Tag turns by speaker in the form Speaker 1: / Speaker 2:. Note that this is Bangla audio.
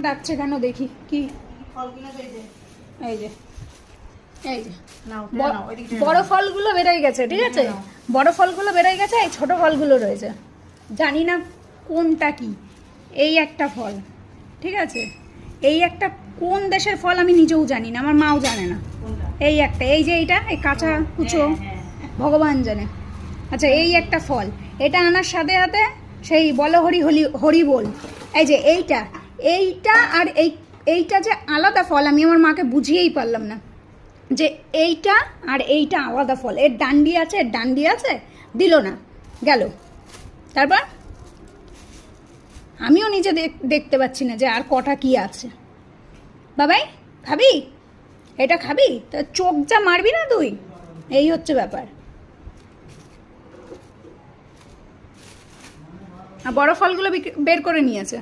Speaker 1: ডাকছে কেন দেখি কি এই যে এই যে বড় ফলগুলো বেরোয় গেছে, ঠিক আছে, বড় ফলগুলো বেরোয় গেছে, এই ছোট ফলগুলো রয়েছে, জানি না কোনটা কি। এই একটা ফল, ঠিক আছে, এই একটা কোন দেশের ফল আমি নিজেও জানি না, আমার মাও জানে না। এই একটা, এই যে এইটা, এই কাঁচা কুচো ভগবান জানে। আচ্ছা, এই একটা ফল, এটা আনার সাথে সাথে সেই বলো হরি হরি হরি বল। এই যে এইটা, এইটা আর এইটা যে আলাদা ফল, আমি আমার মাকে বুঝিয়েই পারলাম না যে এইটা আর এইটা আলাদা ফল। এর ডান্ডি আছে, এর ডান্ডি আছে, দিল না, গেল। তারপর আমিও নিজে দেখতে পাচ্ছি না যে আর কটা কি আছে। বাবাই খাবি, এটা খাবি, তা চোখ যা মারবি না তুই, এই হচ্ছে ব্যাপার। আর বড় ফলগুলো বের করে নিয়েছে।